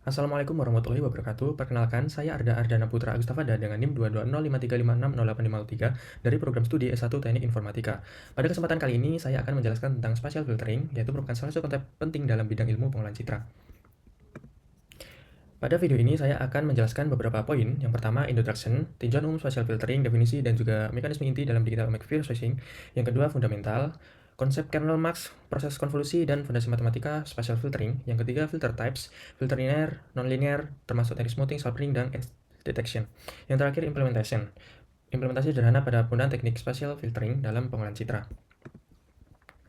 Assalamualaikum warahmatullahi wabarakatuh. Perkenalkan, saya Arda Ardana Putra Agustafada dengan NIM 22053560853 dari program studi S1 Teknik Informatika. Pada kesempatan kali ini, saya akan menjelaskan tentang spatial filtering, yaitu merupakan salah satu konsep penting dalam bidang ilmu pengolahan citra. Pada video ini, saya akan menjelaskan beberapa poin. Yang pertama, introduction, tinjauan umum spatial filtering, definisi, dan juga mekanisme inti dalam digital image processing. Yang kedua, fundamental, konsep kernel max, proses konvolusi, dan fondasi matematika spatial filtering. Yang ketiga, filter types, filter linear, non-linear, termasuk teknik smoothing, sharpening, dan edge detection. Yang terakhir, implementation, implementasi sederhana pada penggunaan teknik spatial filtering dalam pengolahan citra.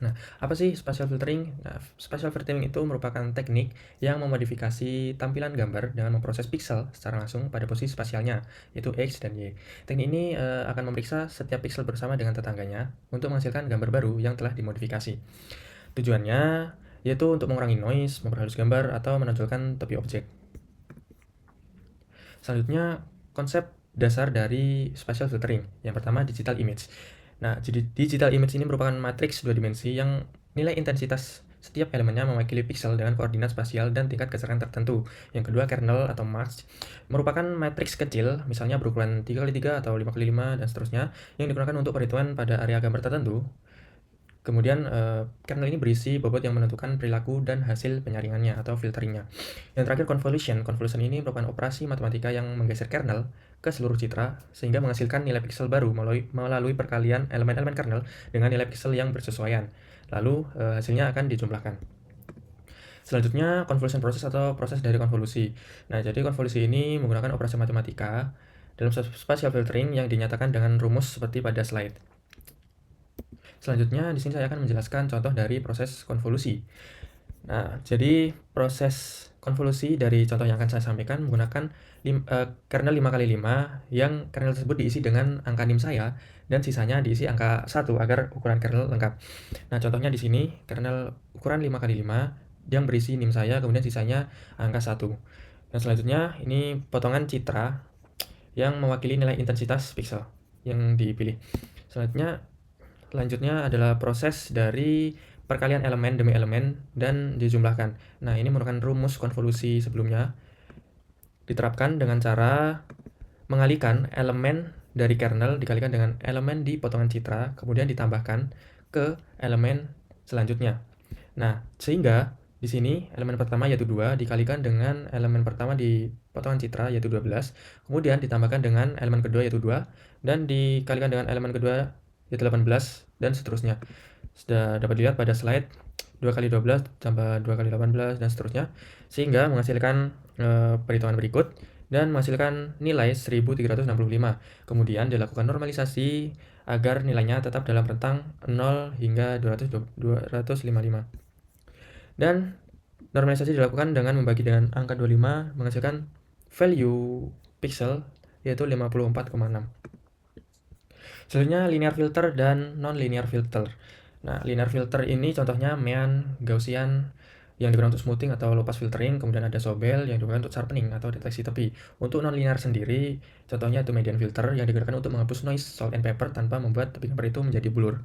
Nah, apa sih spatial filtering? Nah, spatial filtering itu merupakan teknik yang memodifikasi tampilan gambar dengan memproses piksel secara langsung pada posisi spasialnya, yaitu X dan Y. Teknik ini akan memeriksa setiap piksel bersama dengan tetangganya untuk menghasilkan gambar baru yang telah dimodifikasi. Tujuannya yaitu untuk mengurangi noise, memperhalus gambar, atau menonjolkan tepi objek. Selanjutnya, konsep dasar dari spatial filtering. Yang pertama, digital image. Nah, jadi digital image ini merupakan matriks dua dimensi yang nilai intensitas setiap elemennya mewakili piksel dengan koordinat spasial dan tingkat keseruan tertentu. Yang kedua, kernel atau mask merupakan matriks kecil, misalnya berukuran 3x3 atau 5x5 dan seterusnya, yang digunakan untuk perhitungan pada area gambar tertentu. Kemudian, kernel ini berisi bobot yang menentukan perilaku dan hasil penyaringannya atau filteringnya. Yang terakhir, convolution. Convolution ini merupakan operasi matematika yang menggeser kernel ke seluruh citra sehingga menghasilkan nilai piksel baru melalui perkalian elemen-elemen kernel dengan nilai piksel yang bersesuaian. Lalu, hasilnya akan dijumlahkan. Selanjutnya, convolution process atau proses dari konvolusi. Nah, jadi konvolusi ini menggunakan operasi matematika dalam spatial filtering yang dinyatakan dengan rumus seperti pada slide. Selanjutnya, di sini saya akan menjelaskan contoh dari proses konvolusi. Nah, jadi proses konvolusi dari contoh yang akan saya sampaikan menggunakan kernel 5x5 yang kernel tersebut diisi dengan angka NIM saya dan sisanya diisi angka 1 agar ukuran kernel lengkap. Nah, contohnya di sini kernel ukuran 5x5 yang berisi NIM saya, kemudian sisanya angka 1. Dan selanjutnya ini potongan citra yang mewakili nilai intensitas piksel yang dipilih. Selanjutnya adalah proses dari perkalian elemen demi elemen dan dijumlahkan. Nah, ini merupakan rumus konvolusi sebelumnya. Diterapkan dengan cara mengalihkan elemen dari kernel dikalikan dengan elemen di potongan citra, kemudian ditambahkan ke elemen selanjutnya. Nah, sehingga di sini elemen pertama yaitu 2 dikalikan dengan elemen pertama di potongan citra yaitu 12, kemudian ditambahkan dengan elemen kedua yaitu 2 dan dikalikan dengan elemen kedua yaitu 18 dan seterusnya. Sudah dapat dilihat pada slide 2 kali 12 tambah 2 kali 18 dan seterusnya sehingga menghasilkan perhitungan berikut dan menghasilkan nilai 1365. Kemudian dilakukan normalisasi agar nilainya tetap dalam rentang 0 hingga 255. Dan normalisasi dilakukan dengan membagi dengan angka 25 menghasilkan value pixel yaitu 54,6. Selanjutnya linear filter dan non-linear filter. Nah, linear filter ini contohnya Mean, Gaussian yang digunakan untuk smoothing atau low pass filtering, kemudian ada Sobel yang digunakan untuk sharpening atau deteksi tepi. Untuk non-linear sendiri, contohnya itu median filter yang digunakan untuk menghapus noise, salt and pepper tanpa membuat tepi gambar itu menjadi blur.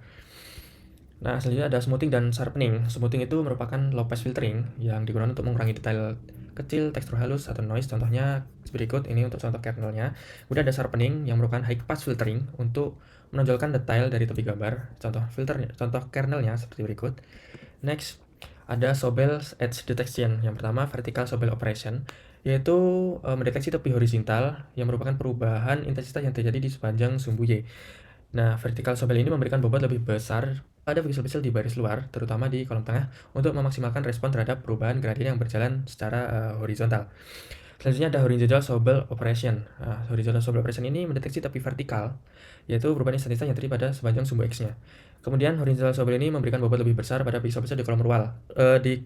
Nah, selanjutnya ada smoothing dan sharpening. Smoothing itu merupakan low pass filtering yang digunakan untuk mengurangi detail kecil, tekstur halus, atau noise. Contohnya berikut ini untuk contoh kernelnya. Kemudian ada sharpening yang merupakan high pass filtering untuk menonjolkan detail dari tepi gambar. Contoh kernelnya seperti berikut. Next, ada Sobel Edge Detection. Yang pertama, vertical Sobel Operation, yaitu mendeteksi tepi horizontal yang merupakan perubahan intensitas yang terjadi di sepanjang sumbu Y. Nah, vertical Sobel ini memberikan bobot lebih besar pada piksel-piksel di baris luar, terutama di kolom tengah, untuk memaksimalkan respon terhadap perubahan gradien yang berjalan secara horizontal. Selanjutnya ada horizontal Sobel Operation. Horizontal Sobel Operation ini mendeteksi tepi vertikal, yaitu perubahan intensitas yang terjadi pada sepanjang sumbu X-nya. Kemudian horizontal Sobel ini memberikan bobot lebih besar pada piksel-piksel di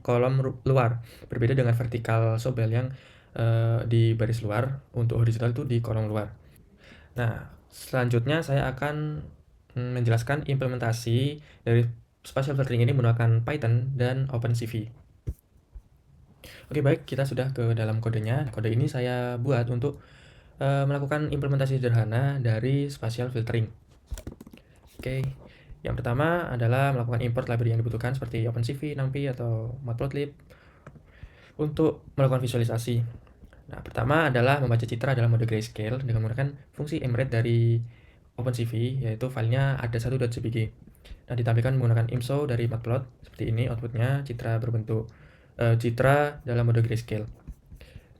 kolom luar, berbeda dengan vertikal Sobel yang di baris luar. Untuk horizontal itu di kolom luar. Nah, selanjutnya saya akan menjelaskan implementasi dari spatial filtering ini menggunakan Python dan OpenCV. Oke, baik, kita sudah ke dalam kodenya. Kode ini saya buat untuk melakukan implementasi sederhana dari spatial filtering. Oke, yang pertama adalah melakukan import library yang dibutuhkan seperti OpenCV, NumPy, atau Matplotlib. Untuk melakukan visualisasi. Nah, pertama adalah membaca citra dalam mode grayscale dengan menggunakan fungsi mrad dari OpenCV, yaitu filenya ada1.jpg. Nah, ditampilkan menggunakan IMSO dari Matplot, seperti ini outputnya, citra berbentuk citra dalam mode grayscale.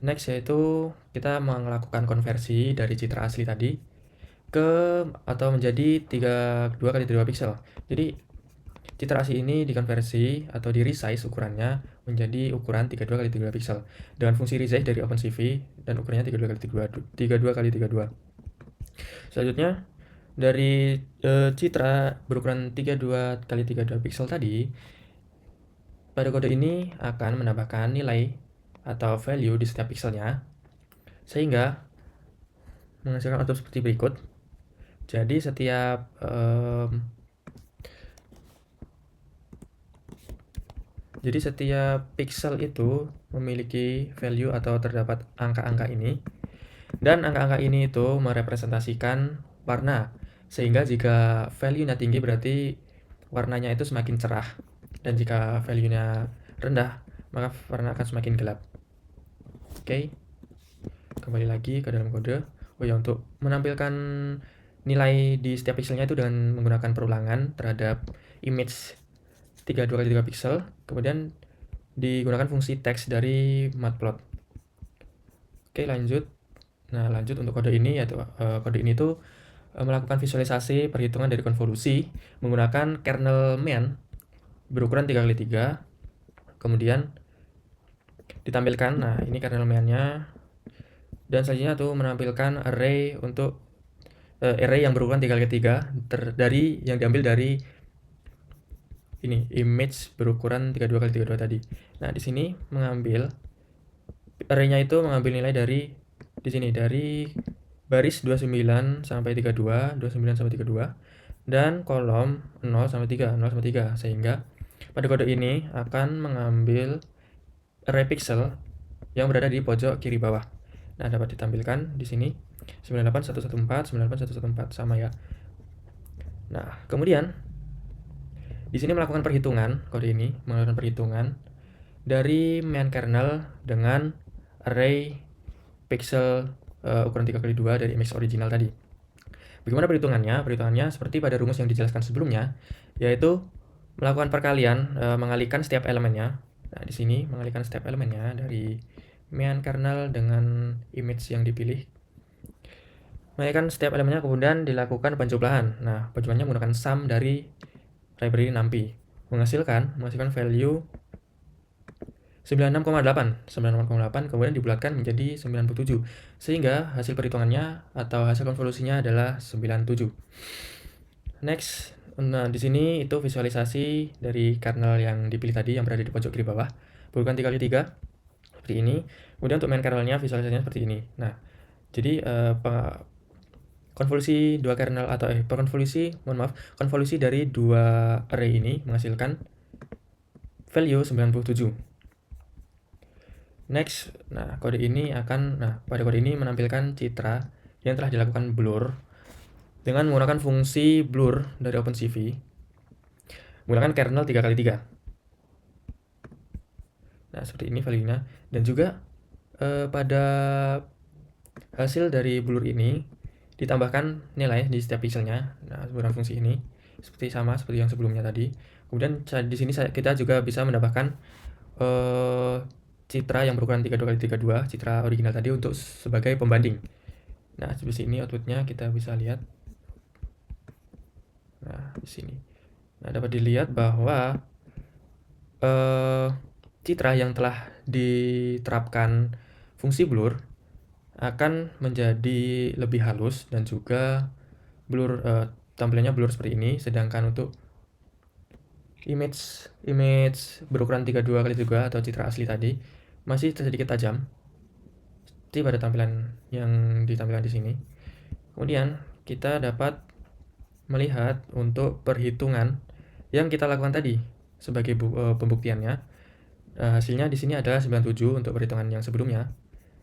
Next yaitu kita melakukan konversi dari citra asli tadi ke atau menjadi 2x2 pixel. Jadi citra asli ini dikonversi atau di resize ukurannya menjadi ukuran 32x32 pixel dengan fungsi resize dari OpenCV dan ukurannya 32x32. Selanjutnya dari citra berukuran 32x32 pixel tadi, pada kode ini akan menambahkan nilai atau value di setiap pixelnya sehingga menghasilkan output seperti berikut. Jadi setiap pixel itu memiliki value atau terdapat angka-angka ini, dan angka-angka ini itu merepresentasikan warna, sehingga jika value-nya tinggi berarti warnanya itu semakin cerah, dan jika value-nya rendah maka warna akan semakin gelap. Oke, kembali lagi ke dalam kode. Oh ya, untuk menampilkan nilai di setiap pixelnya itu dengan menggunakan perulangan terhadap image 32x3 pixel, kemudian digunakan fungsi text dari Matplot. Oke, lanjut. Nah, lanjut untuk kode ini, yaitu kode ini tuh melakukan visualisasi perhitungan dari konvolusi menggunakan kernel main berukuran 3x3, kemudian ditampilkan. Nah, ini kernel mainnya, dan selanjutnya tuh menampilkan array untuk array yang berukuran 3x3 dari yang diambil dari ini image berukuran 32x32 tadi. Nah, di sini mengambil array-nya itu mengambil nilai dari di sini dari baris 29 sampai 32, 29 sampai 32, dan kolom 0 sampai 3, 0 sampai 3, sehingga pada kode ini akan mengambil array pixel yang berada di pojok kiri bawah. Nah, dapat ditampilkan di sini 98114, 98114 sama ya. Nah, kemudian di sini melakukan perhitungan, kode ini melakukan perhitungan dari main kernel dengan array pixel ukuran 3x2 dari image original tadi. Bagaimana perhitungannya? Perhitungannya seperti pada rumus yang dijelaskan sebelumnya, yaitu melakukan perkalian, mengalihkan setiap elemennya. Nah, di sini mengalihkan setiap elemennya dari main kernel dengan image yang dipilih. Mengalihkan setiap elemennya, kemudian dilakukan penjumlahan. Nah, penjumlahannya menggunakan sum dari library NumPy, menghasilkan value 96,8, kemudian dibulatkan menjadi 97, sehingga hasil perhitungannya atau hasil konvolusinya adalah 97. Next, nah di sini itu visualisasi dari kernel yang dipilih tadi yang berada di pojok kiri bawah, berukuran 3x3 seperti ini. Kemudian untuk main kernelnya visualisasinya seperti ini. Nah, jadi konvolusi dua kernel atau konvolusi dari dua array ini menghasilkan value 97. Next, pada kode ini menampilkan citra yang telah dilakukan blur dengan menggunakan fungsi blur dari OpenCV menggunakan kernel 3x3. Nah, seperti ini value-nya, dan juga pada hasil dari blur ini ditambahkan nilai di setiap pixelnya. Nah, menggunakan fungsi ini seperti yang sebelumnya tadi. Kemudian di sini kita juga bisa menambahkan citra yang berukuran 32x32, citra original tadi, untuk sebagai pembanding. Nah, di sini outputnya kita bisa lihat. Nah, di sini. Nah, dapat dilihat bahwa citra yang telah diterapkan fungsi blur akan menjadi lebih halus dan juga blur, tampilannya blur seperti ini, sedangkan untuk image berukuran 32x3 atau citra asli tadi masih sedikit tajam seperti pada tampilan yang ditampilkan di sini. Kemudian kita dapat melihat untuk perhitungan yang kita lakukan tadi sebagai pembuktiannya. Hasilnya di sini adalah 97 untuk perhitungan yang sebelumnya.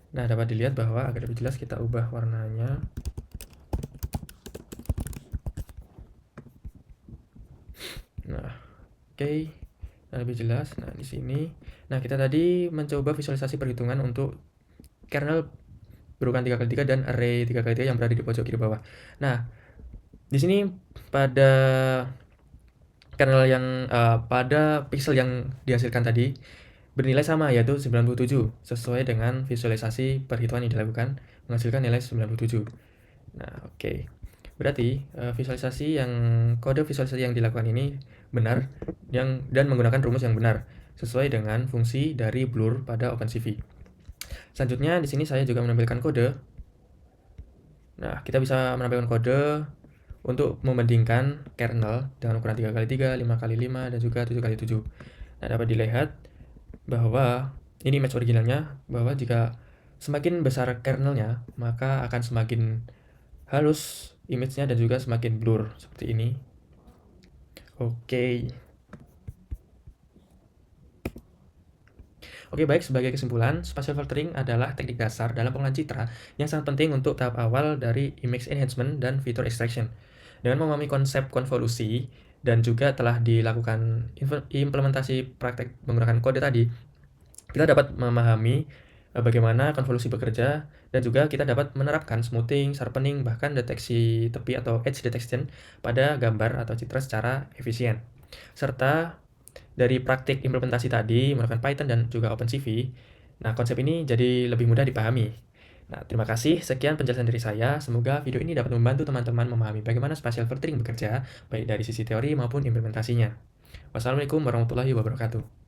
Nah, dapat dilihat bahwa agar lebih jelas kita ubah warnanya. Nah, oke. lebih jelas. Nah, di sini. Nah, kita tadi mencoba visualisasi perhitungan untuk kernel berurutan 3x3 dan array 3x3 yang berada di pojok kiri bawah. Nah, di sini pada kernel yang pada pixel yang dihasilkan tadi bernilai sama, yaitu 97, sesuai dengan visualisasi perhitungan yang dilakukan menghasilkan nilai 97. Nah, oke. Berarti kode visualisasi yang dilakukan ini benar dan menggunakan rumus yang benar sesuai dengan fungsi dari blur pada OpenCV. Selanjutnya di sini saya juga menampilkan kode. Nah, kita bisa menampilkan kode untuk membandingkan kernel dengan ukuran 3x3, 5x5, dan juga 7x7. Nah, dapat dilihat bahwa ini image originalnya, bahwa jika semakin besar kernelnya, maka akan semakin halus image-nya dan juga semakin blur seperti ini. Oke, baik, sebagai kesimpulan, spatial filtering adalah teknik dasar dalam pengolahan citra yang sangat penting untuk tahap awal dari image enhancement dan feature extraction. Dengan memahami konsep konvolusi dan juga telah dilakukan implementasi praktek menggunakan kode tadi, kita dapat memahami bagaimana konvolusi bekerja, dan juga kita dapat menerapkan smoothing, sharpening, bahkan deteksi tepi atau edge detection pada gambar atau citra secara efisien. Serta dari praktik implementasi tadi menggunakan Python dan juga OpenCV, nah konsep ini jadi lebih mudah dipahami. Nah, terima kasih. Sekian penjelasan dari saya. Semoga video ini dapat membantu teman-teman memahami bagaimana spatial filtering bekerja, baik dari sisi teori maupun implementasinya. Wassalamualaikum warahmatullahi wabarakatuh.